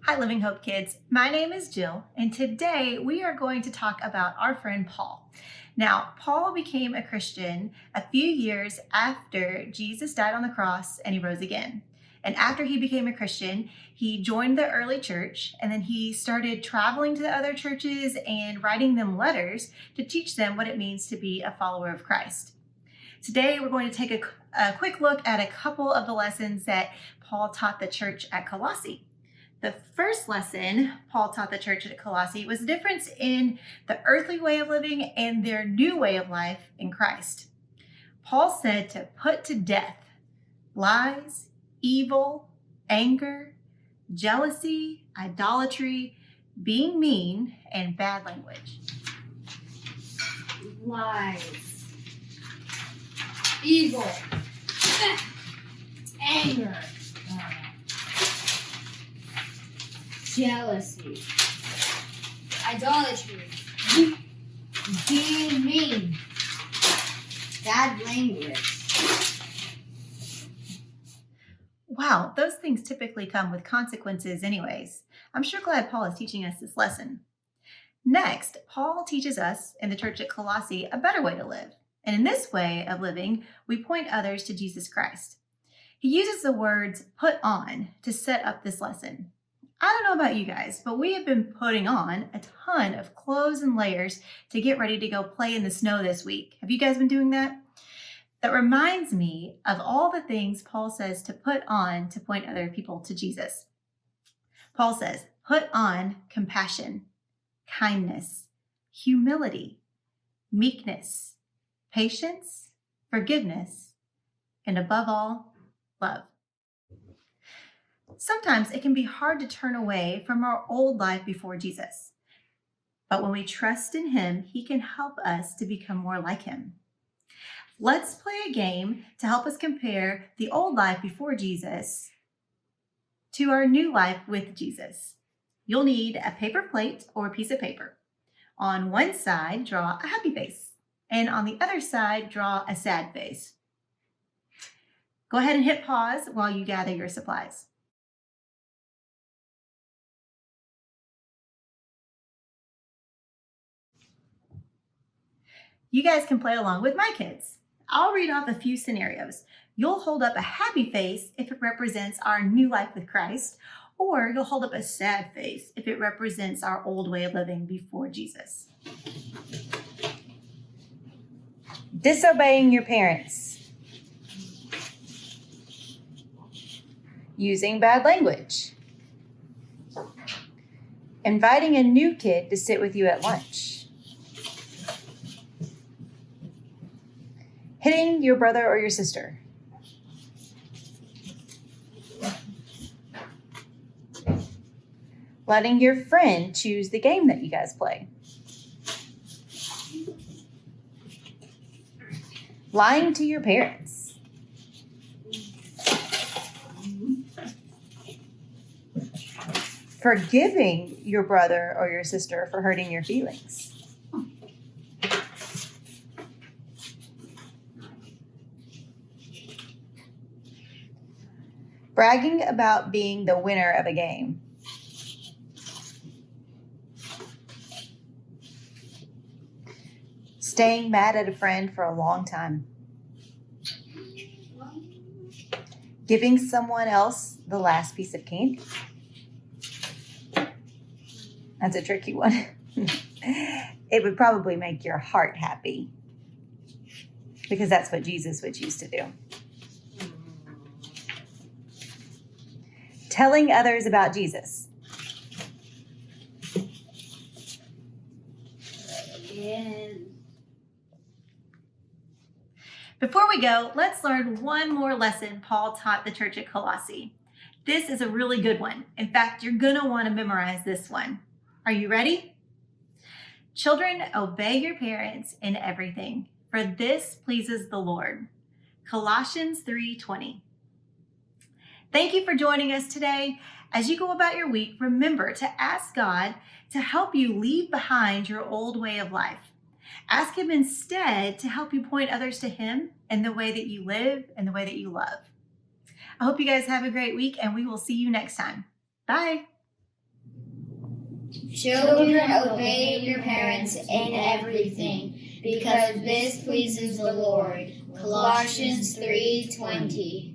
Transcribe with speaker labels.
Speaker 1: Hi, Living Hope kids. My name is Jill, and today we are going to talk about our friend Paul. Now, Paul became a Christian a few years after Jesus died on the cross and he rose again. And after he became a Christian, he joined the early church and then he started traveling to the other churches and writing them letters to teach them what it means to be a follower of Christ. Today, we're going to take a quick look at a couple of the lessons that Paul taught the church at Colossae. The first lesson Paul taught the church at Colossae was the difference in the earthly way of living and their new way of life in Christ. Paul said to put to death lies, evil, anger, jealousy, idolatry, being mean, and bad language.
Speaker 2: Lies, evil, anger, jealousy, idolatry, being mean, bad language.
Speaker 1: Wow, those things typically come with consequences anyways. I'm sure glad Paul is teaching us this lesson. Next, Paul teaches us in the church at Colossae a better way to live. And in this way of living, we point others to Jesus Christ. He uses the words put on to set up this lesson. I don't know about you guys, but we have been putting on a ton of clothes and layers to get ready to go play in the snow this week. Have you guys been doing that? That reminds me of all the things Paul says to put on to point other people to Jesus. Paul says, put on compassion, kindness, humility, meekness, patience, forgiveness, and above all, love. Sometimes it can be hard to turn away from our old life before Jesus. But when we trust in him, he can help us to become more like him. Let's play a game to help us compare the old life before Jesus to our new life with Jesus. You'll need a paper plate or a piece of paper. On one side, draw a happy face, and on the other side, draw a sad face. Go ahead and hit pause while you gather your supplies. You guys can play along with my kids. I'll read off a few scenarios. You'll hold up a happy face if it represents our new life with Christ, or you'll hold up a sad face if it represents our old way of living before Jesus. Disobeying your parents. Using bad language. Inviting a new kid to sit with you at lunch. Hitting your brother or your sister. Letting your friend choose the game that you guys play. Lying to your parents. Forgiving your brother or your sister for hurting your feelings. Bragging about being the winner of a game. Staying mad at a friend for a long time. Giving someone else the last piece of candy. That's a tricky one. It would probably make your heart happy because that's what Jesus would choose to do. Telling others about Jesus.
Speaker 2: Yes.
Speaker 1: Before we go, let's learn one more lesson Paul taught the church at Colossae. This is a really good one. In fact, you're going to want to memorize this one. Are you ready? Children, obey your parents in everything, for this pleases the Lord. Colossians 3:20. Thank you for joining us today. As you go about your week, remember to ask God to help you leave behind your old way of life. Ask him instead to help you point others to him in the way that you live and the way that you love. I hope you guys have a great week, and we will see you next time. Bye.
Speaker 3: Children, obey your parents in everything, because this pleases the Lord. Colossians 3:20.